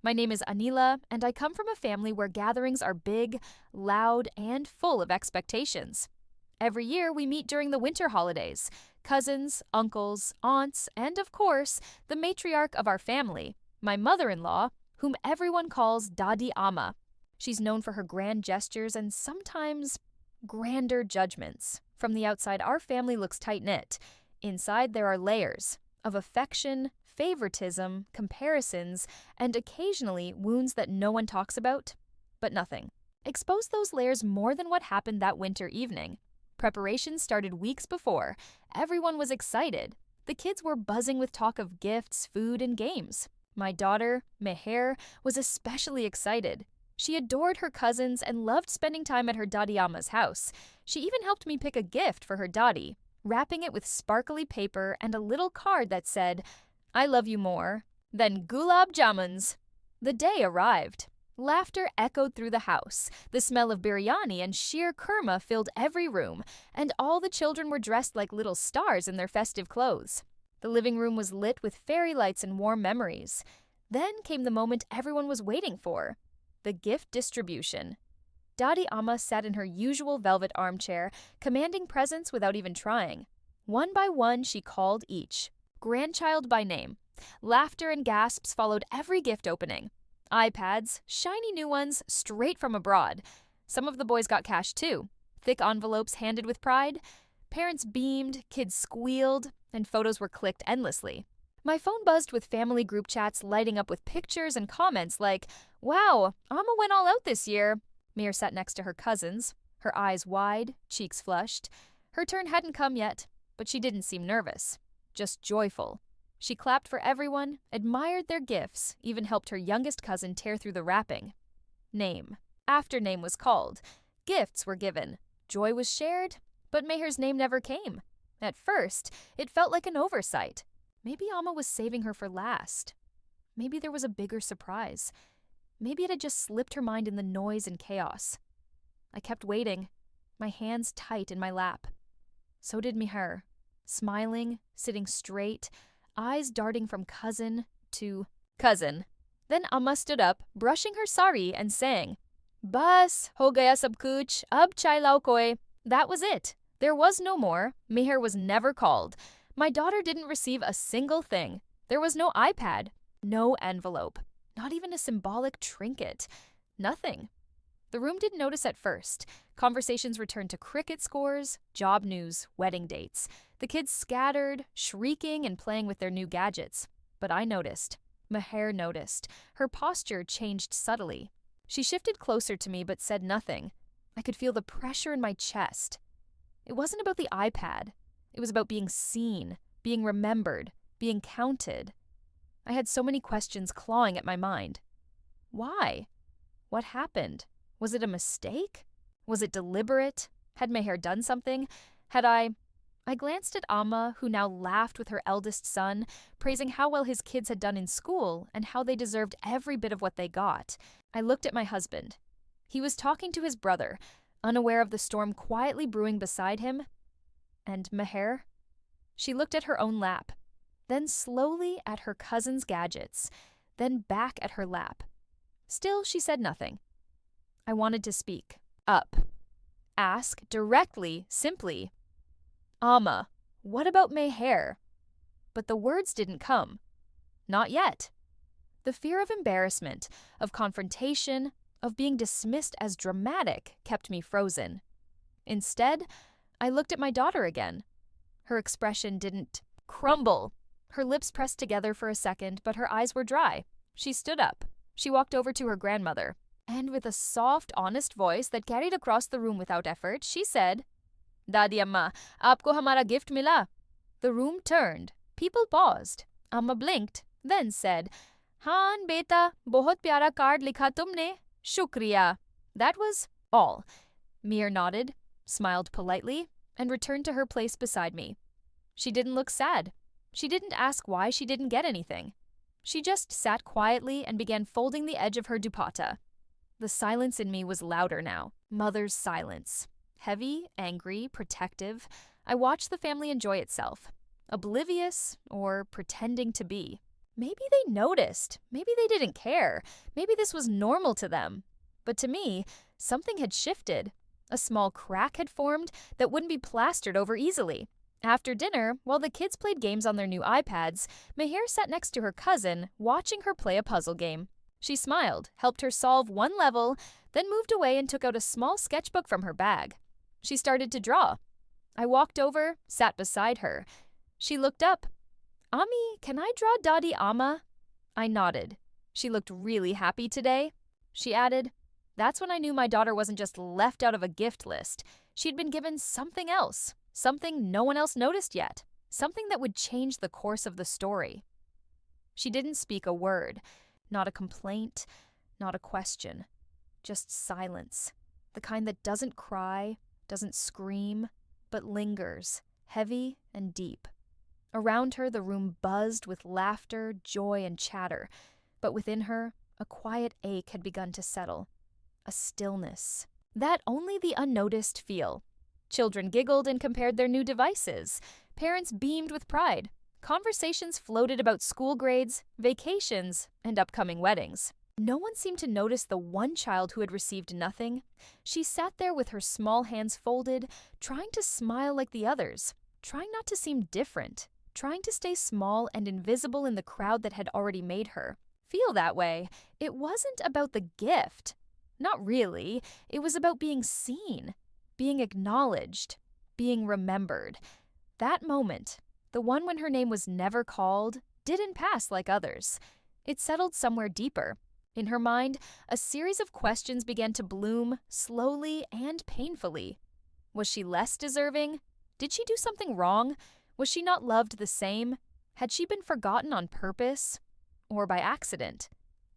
My name is Anila, and I come from a family where gatherings are big, loud, and full of expectations. Every year, we meet during the winter holidays cousins, uncles, aunts, and of course, the matriarch of our family, my mother in law, whom everyone calls Dadi Ama. She's known for her grand gestures and sometimes grander judgments. From the outside, our family looks tight knit. Inside, there are layers of affection, favoritism, comparisons, and occasionally wounds that no one talks about, but nothing. Expose those layers more than what happened that winter evening. Preparations started weeks before. Everyone was excited. The kids were buzzing with talk of gifts, food, and games. My daughter, Meher, was especially excited. She adored her cousins and loved spending time at her Dadiyama's house. She even helped me pick a gift for her Dadi, wrapping it with sparkly paper and a little card that said, "I love you more than gulab jamuns." The day arrived. Laughter echoed through the house. The smell of biryani and sheer kurma filled every room, and all the children were dressed like little stars in their festive clothes. The living room was lit with fairy lights and warm memories. Then came the moment everyone was waiting for, the gift distribution. Dadi Ama sat in her usual velvet armchair, commanding presents without even trying. One by one, she called each, grandchild by name. Laughter and gasps followed every gift opening. iPads, shiny new ones, straight from abroad. Some of the boys got cash too. Thick envelopes handed with pride. Parents beamed, kids squealed, and photos were clicked endlessly. My phone buzzed with family group chats lighting up with pictures and comments like, "Wow, Amma went all out this year." Mir sat next to her cousins, her eyes wide, cheeks flushed. Her turn hadn't come yet, but she didn't seem nervous, just joyful. She clapped for everyone, admired their gifts, even helped her youngest cousin tear through the wrapping. Name. After name was called. Gifts were given. Joy was shared, but Meher's name never came. At first, it felt like an oversight. Maybe Amma was saving her for last. Maybe there was a bigger surprise. Maybe it had just slipped her mind in the noise and chaos. I kept waiting, my hands tight in my lap. So did Meher, smiling, sitting straight, eyes darting from cousin to cousin. Then Amma stood up, brushing her sari and saying, "Bas, ho gaya sab kuch, ab chai lao koi." That was it. There was no more. Meher was never called. My daughter didn't receive a single thing. There was no iPad, no envelope, not even a symbolic trinket. Nothing. The room didn't notice at first. Conversations returned to cricket scores, job news, wedding dates. The kids scattered, shrieking and playing with their new gadgets. But I noticed. Meher noticed. Her posture changed subtly. She shifted closer to me but said nothing. I could feel the pressure in my chest. It wasn't about the iPad. It was about being seen, being remembered, being counted. I had so many questions clawing at my mind. Why? What happened? Was it a mistake? Was it deliberate? Had Meher done something? I glanced at Amma, who now laughed with her eldest son, praising how well his kids had done in school and how they deserved every bit of what they got. I looked at my husband. He was talking to his brother, unaware of the storm quietly brewing beside him. And Meher? She looked at her own lap, then slowly at her cousin's gadgets, then back at her lap. Still, she said nothing. I wanted to speak. Up. Ask directly, simply, "Amma, what about Meher?" But the words didn't come. Not yet. The fear of embarrassment, of confrontation, of being dismissed as dramatic kept me frozen. Instead, I looked at my daughter again. Her expression didn't crumble. Her lips pressed together for a second, but her eyes were dry. She stood up. She walked over to her grandmother. And with a soft, honest voice that carried across the room without effort, she said, "Dadi Amma, aapko hamara gift mila?" The room turned. People paused. Amma blinked, then said, "Haan, beta, bahut pyara card likha tumne. Shukriya." That was all. Mir nodded, smiled politely, and returned to her place beside me. She didn't look sad. She didn't ask why she didn't get anything. She just sat quietly and began folding the edge of her dupatta. The silence in me was louder now. Mother's silence. Heavy, angry, protective. I watched the family enjoy itself. Oblivious, or pretending to be. Maybe they noticed. Maybe they didn't care. Maybe this was normal to them. But to me, something had shifted. A small crack had formed that wouldn't be plastered over easily. After dinner, while the kids played games on their new iPads, Meher sat next to her cousin, watching her play a puzzle game. She smiled, helped her solve one level, then moved away and took out a small sketchbook from her bag. She started to draw. I walked over, sat beside her. She looked up. "Ami, can I draw Dadi Amma?" I nodded. She looked really happy today. She added, "That's when I knew my daughter wasn't just left out of a gift list. She'd been given something else, something no one else noticed yet, something that would change the course of the story." She didn't speak a word, not a complaint, not a question, just silence, the kind that doesn't cry, doesn't scream, but lingers, heavy and deep. Around her, the room buzzed with laughter, joy, and chatter, but within her, a quiet ache had begun to settle, a stillness that only the unnoticed feel. Children giggled and compared their new devices. Parents beamed with pride. Conversations floated about school grades, vacations, and upcoming weddings. No one seemed to notice the one child who had received nothing. She sat there with her small hands folded, trying to smile like the others, trying not to seem different, trying to stay small and invisible in the crowd that had already made her feel that way. It wasn't about the gift. Not really. It was about being seen, being acknowledged, being remembered. That moment, the one when her name was never called, didn't pass like others. It settled somewhere deeper. In her mind, a series of questions began to bloom, slowly and painfully. Was she less deserving? Did she do something wrong? Was she not loved the same? Had she been forgotten on purpose? Or by accident?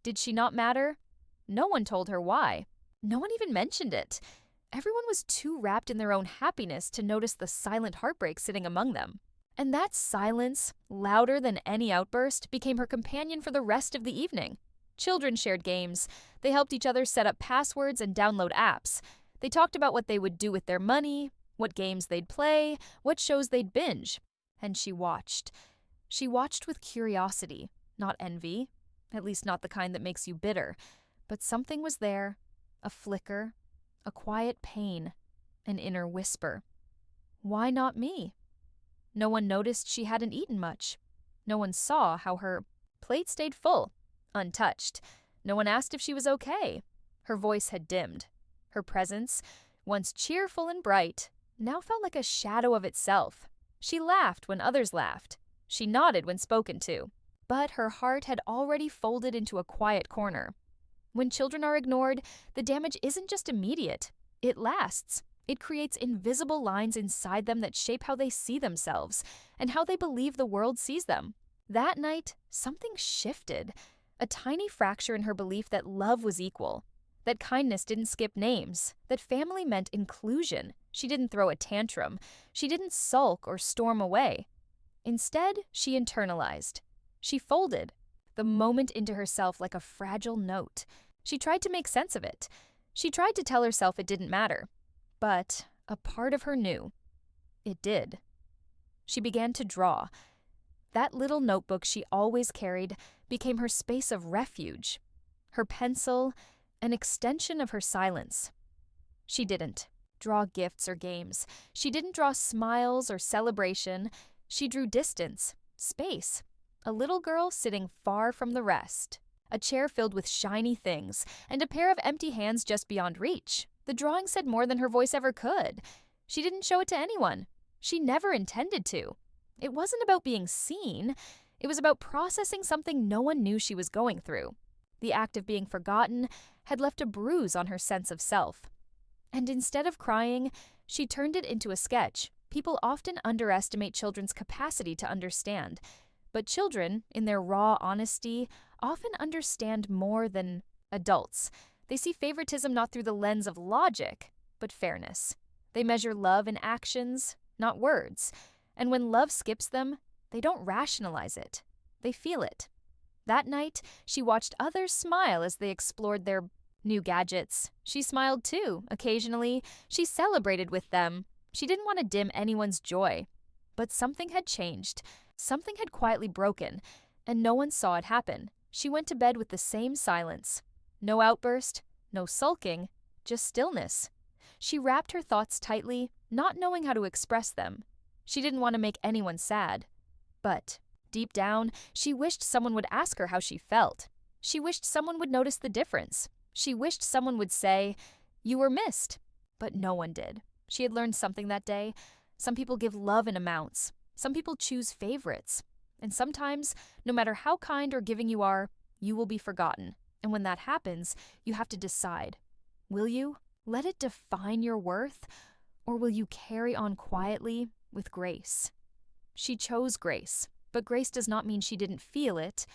Did she not matter? No one told her why. No one even mentioned it. Everyone was too wrapped in their own happiness to notice the silent heartbreak sitting among them. And that silence, louder than any outburst, became her companion for the rest of the evening. Children shared games. They helped each other set up passwords and download apps. They talked about what they would do with their money, what games they'd play, what shows they'd binge. And she watched. She watched with curiosity, not envy, at least not the kind that makes you bitter. But something was there, a flicker, a quiet pain, an inner whisper. Why not me? No one noticed she hadn't eaten much. No one saw how her plate stayed full, untouched. No one asked if she was okay. Her voice had dimmed. Her presence, once cheerful and bright, now felt like a shadow of itself. She laughed when others laughed. She nodded when spoken to. But her heart had already folded into a quiet corner. When children are ignored, the damage isn't just immediate. It lasts. It creates invisible lines inside them that shape how they see themselves and how they believe the world sees them. That night, something shifted. A tiny fracture in her belief that love was equal, that kindness didn't skip names, that family meant inclusion. She didn't throw a tantrum. She didn't sulk or storm away. Instead, she internalized. She folded the moment into herself like a fragile note. She tried to make sense of it. She tried to tell herself it didn't matter. But a part of her knew. It did. She began to draw. That little notebook she always carried became her space of refuge. Her pencil, an extension of her silence. She didn't draw gifts or games. She didn't draw smiles or celebration. She drew distance, space. A little girl sitting far from the rest. A chair filled with shiny things, and a pair of empty hands just beyond reach. The drawing said more than her voice ever could. She didn't show it to anyone. She never intended to. It wasn't about being seen. It was about processing something no one knew she was going through. The act of being forgotten had left a bruise on her sense of self. And instead of crying, she turned it into a sketch. People often underestimate children's capacity to understand. But children, in their raw honesty, often understand more than adults. They see favoritism not through the lens of logic, but fairness. They measure love in actions, not words. And when love skips them, they don't rationalize it. They feel it. That night, she watched others smile as they explored their new gadgets. She smiled too, occasionally. She celebrated with them. She didn't want to dim anyone's joy. But something had changed. Something had quietly broken. and no one saw it happen. She went to bed with the same silence. No outburst, no sulking, just stillness. She wrapped her thoughts tightly, not knowing how to express them. She didn't want to make anyone sad. But, deep down, she wished someone would ask her how she felt. She wished someone would notice the difference. She wished someone would say, "You were missed." But no one did. She had learned something that day. Some people give love in amounts. Some people choose favorites. And sometimes, no matter how kind or giving you are, you will be forgotten. And when that happens, you have to decide. Will you let it define your worth, or will you carry on quietly with grace? She chose grace, but grace does not mean she didn't feel it.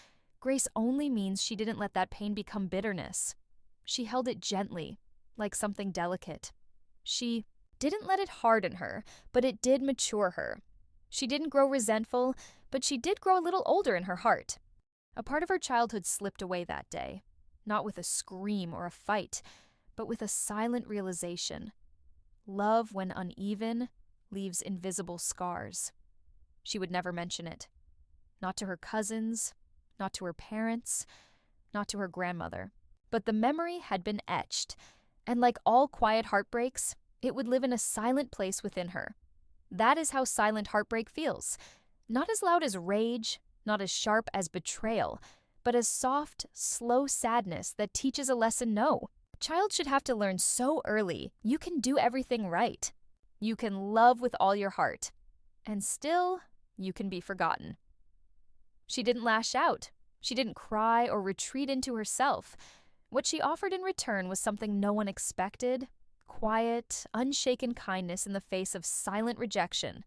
Grace only means she didn't let that pain become bitterness. She held it gently, like something delicate. She didn't let it harden her, but it did mature her. She didn't grow resentful, but she did grow a little older in her heart. A part of her childhood slipped away that day, not with a scream or a fight, but with a silent realization. Love, when uneven, leaves invisible scars. She would never mention it. Not to her cousins, not to her parents, not to her grandmother. But the memory had been etched, and like all quiet heartbreaks, it would live in a silent place within her. That is how silent heartbreak feels. Not as loud as rage, not as sharp as betrayal, but as soft, slow sadness that teaches a lesson no. A child should have to learn so early, you can do everything right. You can love with all your heart. And still, you can be forgotten. She didn't lash out. She didn't cry or retreat into herself. What she offered in return was something no one expected: quiet, unshaken kindness in the face of silent rejection.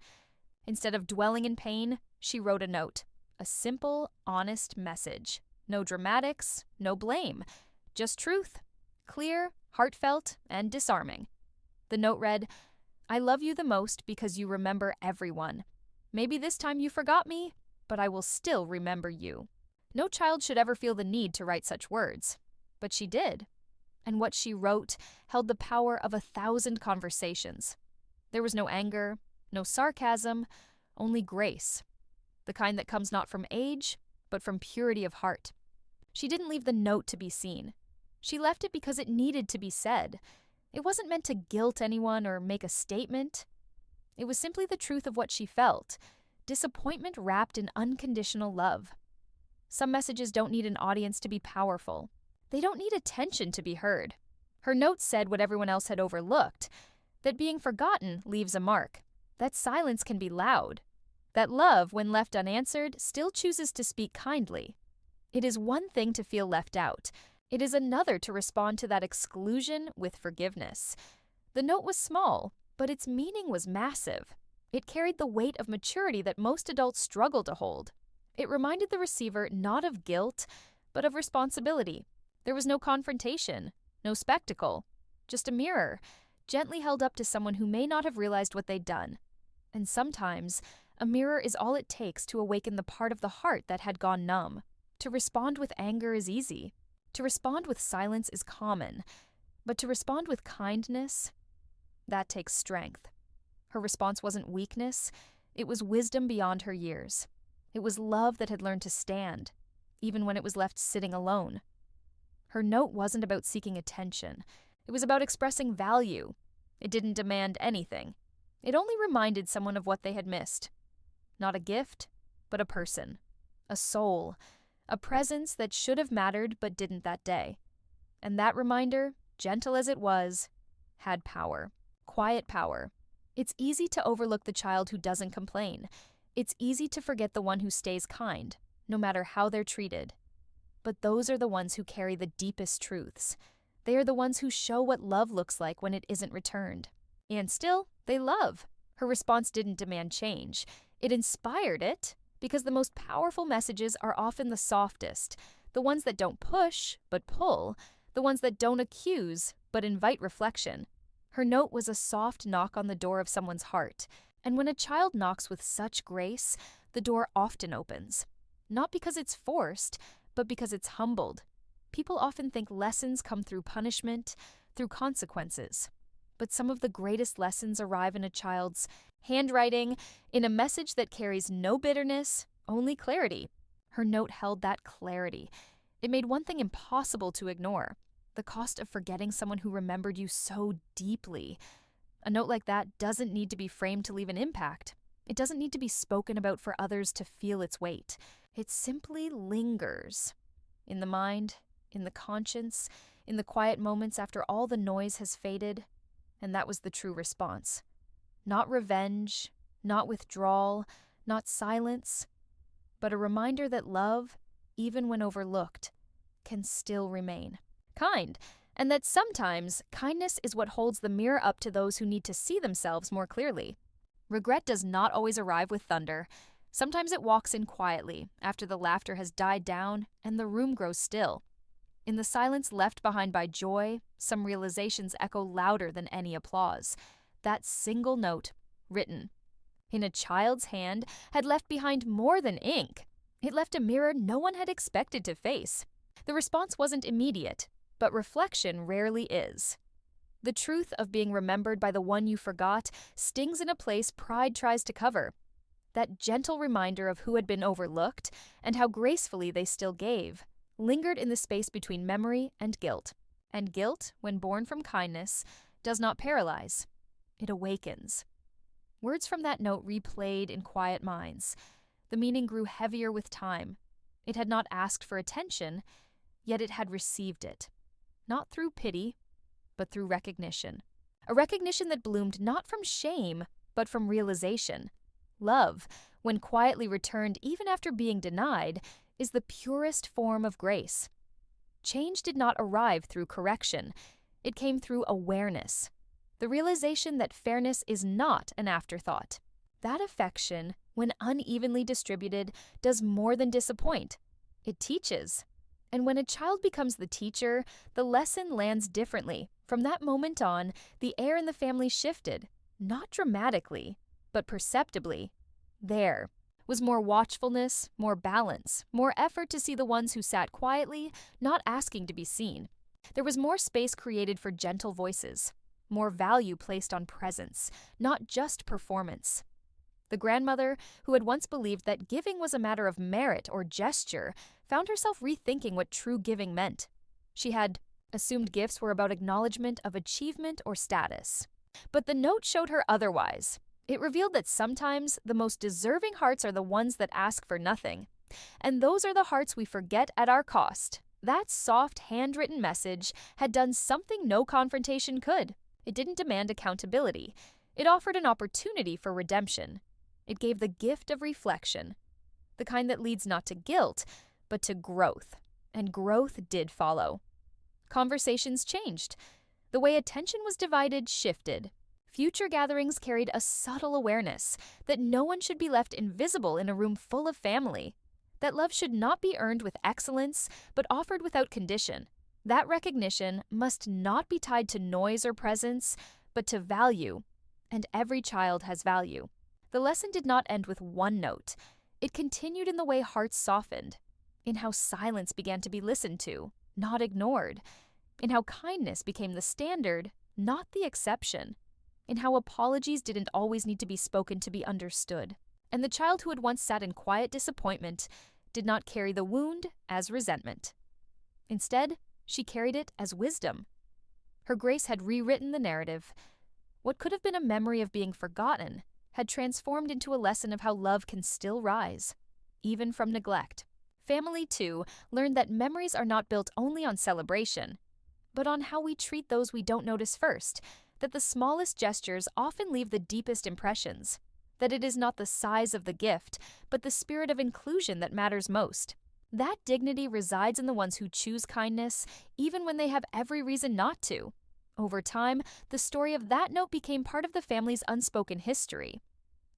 Instead of dwelling in pain, she wrote a note. A simple, honest message. No dramatics, no blame. Just truth. Clear, heartfelt, and disarming. The note read, "I love you the most because you remember everyone. Maybe this time you forgot me, but I will still remember you." No child should ever feel the need to write such words. But she did. And what she wrote held the power of 1,000 conversations. There was no anger, no sarcasm, only grace. The kind that comes not from age, but from purity of heart. She didn't leave the note to be seen. She left it because it needed to be said. It wasn't meant to guilt anyone or make a statement. It was simply the truth of what she felt. Disappointment wrapped in unconditional love. Some messages don't need an audience to be powerful. They don't need attention to be heard. Her note said what everyone else had overlooked, that being forgotten leaves a mark, that silence can be loud, that love, when left unanswered, still chooses to speak kindly. It is one thing to feel left out. It is another to respond to that exclusion with forgiveness. The note was small, but its meaning was massive. It carried the weight of maturity that most adults struggle to hold. It reminded the receiver not of guilt, but of responsibility. There was no confrontation, no spectacle, just a mirror, gently held up to someone who may not have realized what they'd done. And sometimes, a mirror is all it takes to awaken the part of the heart that had gone numb. To respond with anger is easy. To respond with silence is common. But to respond with kindness, that takes strength. Her response wasn't weakness, it was wisdom beyond her years. It was love that had learned to stand, even when it was left sitting alone. Her note wasn't about seeking attention. It was about expressing value. It didn't demand anything. It only reminded someone of what they had missed. Not a gift, but a person. A soul. A presence that should have mattered but didn't that day. And that reminder, gentle as it was, had power. Quiet power. It's easy to overlook the child who doesn't complain. It's easy to forget the one who stays kind, no matter how they're treated. But those are the ones who carry the deepest truths. They are the ones who show what love looks like when it isn't returned. And still, they love. Her response didn't demand change. It inspired it, because the most powerful messages are often the softest, the ones that don't push, but pull, the ones that don't accuse, but invite reflection. Her note was a soft knock on the door of someone's heart, and when a child knocks with such grace, the door often opens. Not because it's forced, but because it's humbled. People often think lessons come through punishment, through consequences. But some of the greatest lessons arrive in a child's handwriting, in a message that carries no bitterness, only clarity. Her note held that clarity. It made one thing impossible to ignore: the cost of forgetting someone who remembered you so deeply. A note like that doesn't need to be framed to leave an impact. It doesn't need to be spoken about for others to feel its weight. It simply lingers. In the mind, in the conscience, in the quiet moments after all the noise has faded. And that was the true response. Not revenge, not withdrawal, not silence, but a reminder that love, even when overlooked, can still remain. Kind, and that sometimes kindness is what holds the mirror up to those who need to see themselves more clearly. Regret does not always arrive with thunder. Sometimes it walks in quietly, after the laughter has died down and the room grows still. In the silence left behind by joy, some realizations echo louder than any applause. That single note, written in a child's hand, had left behind more than ink. It left a mirror no one had expected to face. The response wasn't immediate, but reflection rarely is. The truth of being remembered by the one you forgot stings in a place pride tries to cover. That gentle reminder of who had been overlooked and how gracefully they still gave lingered in the space between memory and guilt. And guilt, when born from kindness, does not paralyze. It awakens. Words from that note replayed in quiet minds. The meaning grew heavier with time. It had not asked for attention, yet it had received it. Not through pity, but through recognition. A recognition that bloomed not from shame, but from realization. Love, when quietly returned even after being denied, is the purest form of grace. Change did not arrive through correction. It came through awareness. The realization that fairness is not an afterthought. That affection, when unevenly distributed, does more than disappoint. It teaches. And when a child becomes the teacher, the lesson lands differently. From that moment on, the air in the family shifted, not dramatically, but perceptibly. There was more watchfulness, more balance, more effort to see the ones who sat quietly, not asking to be seen. There was more space created for gentle voices, more value placed on presence, not just performance. The grandmother, who had once believed that giving was a matter of merit or gesture, found herself rethinking what true giving meant. She had assumed gifts were about acknowledgement of achievement or status. But the note showed her otherwise. It revealed that sometimes the most deserving hearts are the ones that ask for nothing. And those are the hearts we forget at our cost. That soft, handwritten message had done something no confrontation could. It didn't demand accountability. It offered an opportunity for redemption. It gave the gift of reflection, the kind that leads not to guilt, but to growth. And growth did follow. Conversations changed. The way attention was divided shifted. Future gatherings carried a subtle awareness that no one should be left invisible in a room full of family, that love should not be earned with excellence, but offered without condition. That recognition must not be tied to noise or presence, but to value, and every child has value. The lesson did not end with one note. It continued in the way hearts softened, in how silence began to be listened to, not ignored, in how kindness became the standard, not the exception, in how apologies didn't always need to be spoken to be understood. And the child who had once sat in quiet disappointment did not carry the wound as resentment. Instead, she carried it as wisdom. Her grace had rewritten the narrative. What could have been a memory of being forgotten had transformed into a lesson of how love can still rise, even from neglect. Family, too, learned that memories are not built only on celebration, but on how we treat those we don't notice first, that the smallest gestures often leave the deepest impressions, that it is not the size of the gift, but the spirit of inclusion that matters most. That dignity resides in the ones who choose kindness, even when they have every reason not to. Over time, the story of that note became part of the family's unspoken history.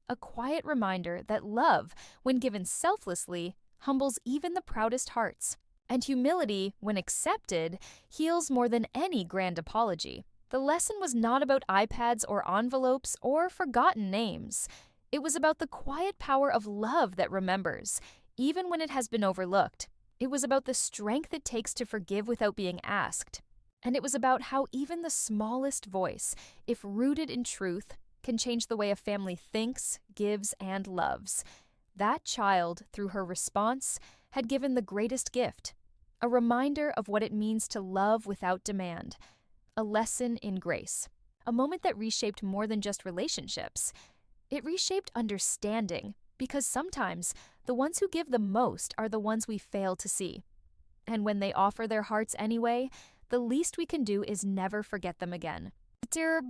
A quiet reminder that love, when given selflessly, humbles even the proudest hearts. And humility, when accepted, heals more than any grand apology. The lesson was not about iPads or envelopes or forgotten names. It was about the quiet power of love that remembers, even when it has been overlooked. It was about the strength it takes to forgive without being asked. And it was about how even the smallest voice, if rooted in truth, can change the way a family thinks, gives, and loves. That child, through her response, had given the greatest gift, a reminder of what it means to love without demand, a lesson in grace, a moment that reshaped more than just relationships. It reshaped understanding, because sometimes the ones who give the most are the ones we fail to see. And when they offer their hearts anyway, the least we can do is never forget them again. Dear